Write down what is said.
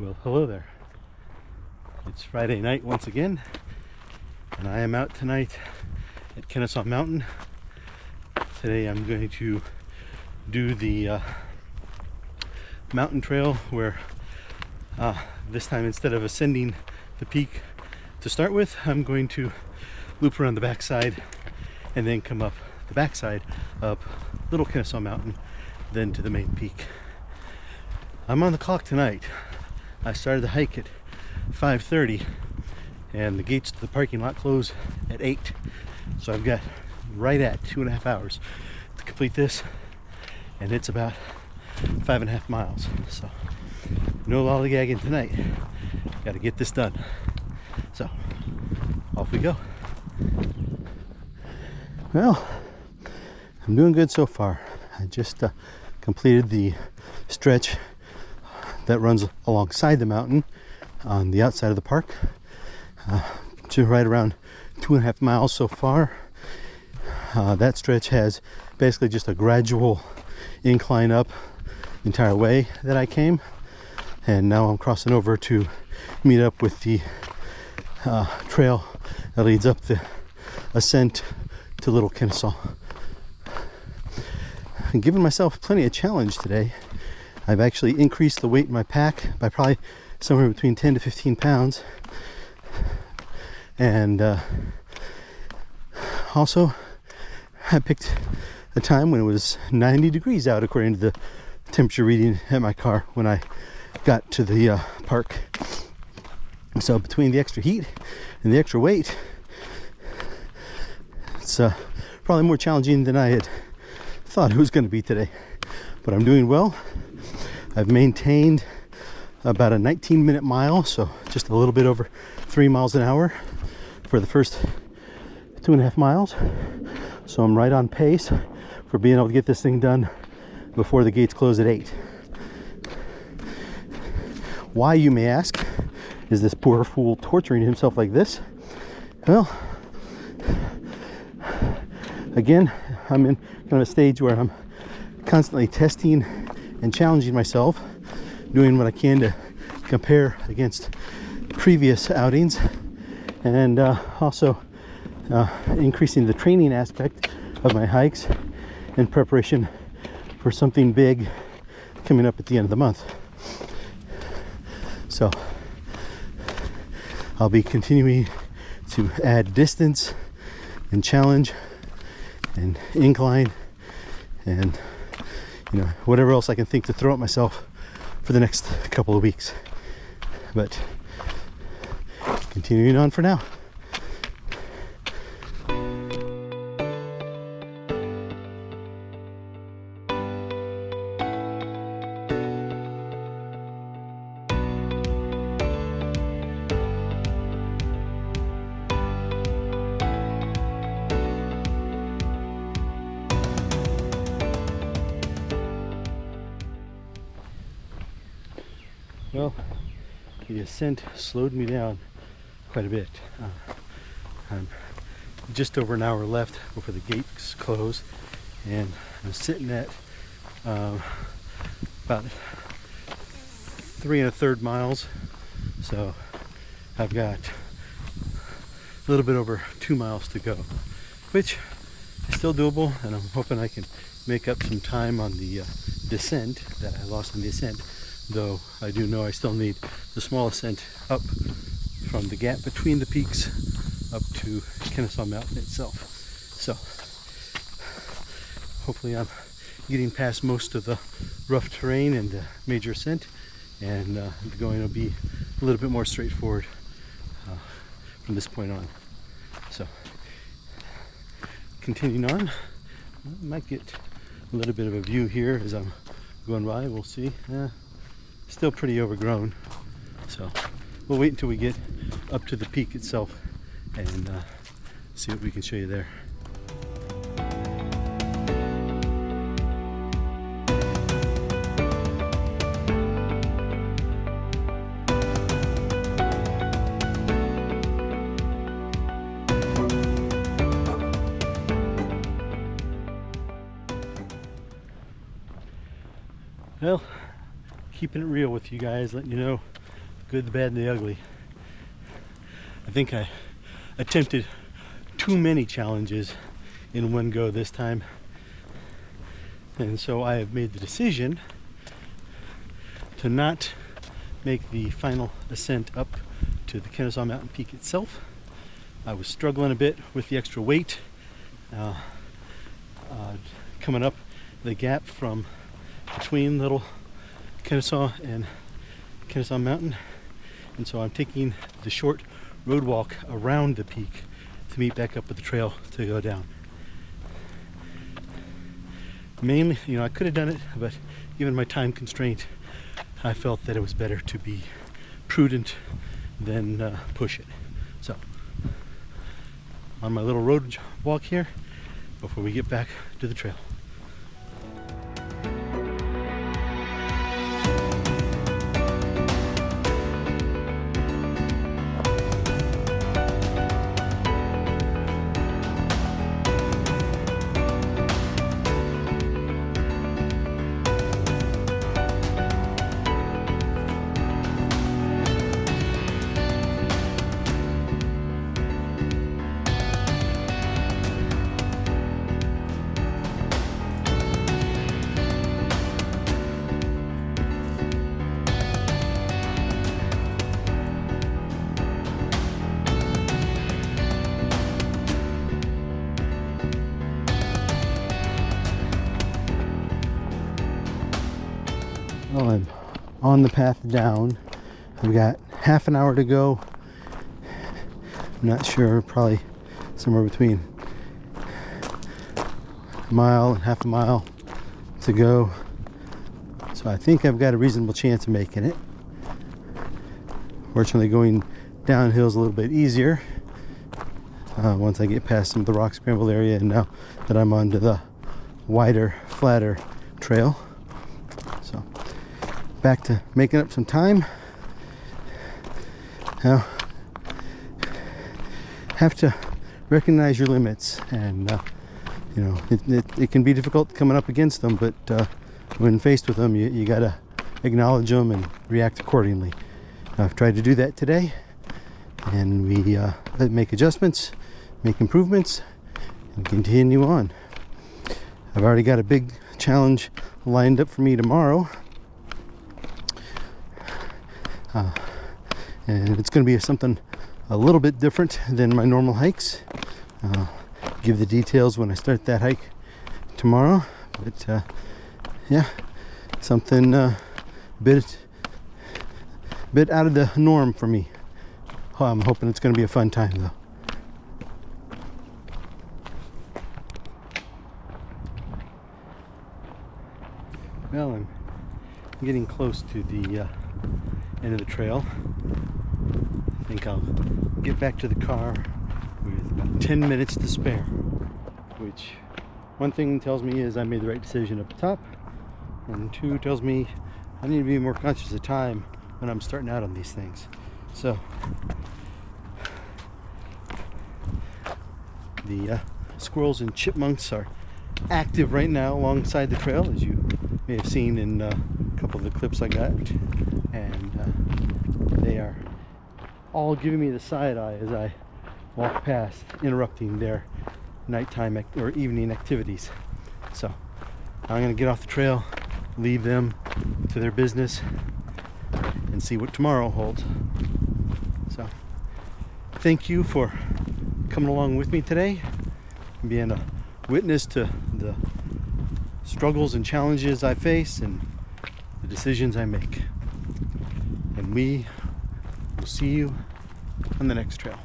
Well, hello there. It's Friday night once again, and I am out tonight at Kennesaw Mountain. Today I'm going to do the mountain trail where this time, instead of ascending the peak to start with, I'm going to loop around the backside and then come up the backside up Little Kennesaw Mountain, then to the main peak. I'm on the clock tonight. I started the hike at 5:30 and the gates to the parking lot close at 8. So I've got right at 2.5 hours to complete this, and it's about 5.5 miles. So no lollygagging tonight. Got to get this done. So off we go. Well, I'm doing good so far. I just completed the stretch that runs alongside the mountain on the outside of the park, to right around 2.5 miles so far. That stretch has basically just a gradual incline up the entire way that I came, and now I'm crossing over to meet up with the trail that leads up the ascent to Little Kennesaw. I'm giving myself plenty of challenge today. I've actually increased the weight in my pack by probably somewhere between 10 to 15 pounds. And also, I picked a time when it was 90 degrees out, according to the temperature reading at my car when I got to the park. So between the extra heat and the extra weight, it's probably more challenging than I had thought it was going to be today. But I'm doing well. I've maintained about a 19-minute mile, so just a little bit over 3 miles an hour for the first 2.5 miles. So I'm right on pace for being able to get this thing done before the gates close at 8. Why, you may ask, is this poor fool torturing himself like this? Well, again, I'm in kind of a stage where I'm constantly testing and challenging myself, doing what I can to compare against previous outings, and also increasing the training aspect of my hikes in preparation for something big coming up at the end of the month. So I'll be continuing to add distance and challenge and incline and whatever else I can think to throw at myself for the next couple of weeks. But continuing on for now. Well, the ascent slowed me down quite a bit. I'm just over an hour left before the gates close, and I'm sitting at about 3 1/3 miles. So I've got a little bit over 2 miles to go, which is still doable, and I'm hoping I can make up some time on the descent that I lost on the ascent. Though I do know I still need the small ascent up from the gap between the peaks up to Kennesaw Mountain itself. So hopefully I'm getting past most of the rough terrain and the major ascent, and going to be a little bit more straightforward from this point on. So continuing on, I might get a little bit of a view here as I'm going by. We'll see. Still pretty overgrown, so we'll wait until we get up to the peak itself and see what we can show you there. Well, keeping it real with you guys, letting you know good, the bad, and the ugly. I think I attempted too many challenges in one go this time, and so I have made the decision to not make the final ascent up to the Kennesaw Mountain peak itself. I was struggling a bit with the extra weight coming up the gap from between Little Kennesaw and Kennesaw Mountain, and so I'm taking the short road walk around the peak to meet back up with the trail to go down. Mainly, you know, I could have done it, but given my time constraint, I felt that it was better to be prudent than push it. So, on my little road walk here before we get back to the trail. Well, I'm on the path down. I've got half an hour to go. I'm not sure, probably somewhere between a mile and half a mile to go. So I think I've got a reasonable chance of making it. Fortunately, going downhill is a little bit easier once I get past some of the rock scrambled area, and now that I'm onto the wider, flatter trail. So back to making up some time. Now, have to recognize your limits, and you know, it can be difficult coming up against them, but when faced with them, you gotta acknowledge them and react accordingly. I've tried to do that today, and we make adjustments, make improvements, and continue on. I've already got a big challenge lined up for me tomorrow. And it's going to be something a little bit different than my normal hikes. Give the details when I start that hike tomorrow, but yeah, something bit out of the norm for me. I'm hoping it's going to be a fun time though. Well, I'm getting close to the end of the trail. I think I'll get back to the car with about 10 minutes to spare, which one thing tells me is I made the right decision up the top, and two tells me I need to be more conscious of time when I'm starting out on these things. So the squirrels and chipmunks are active right now alongside the trail, as you may have seen in a couple of the clips I got, and they are all giving me the side eye as I walk past, interrupting their nighttime or evening activities. So I'm going to get off the trail, leave them to their business, and see what tomorrow holds. So thank you for coming along with me today, being a witness to the struggles and challenges I face and the decisions I make. And we will see you on the next trail.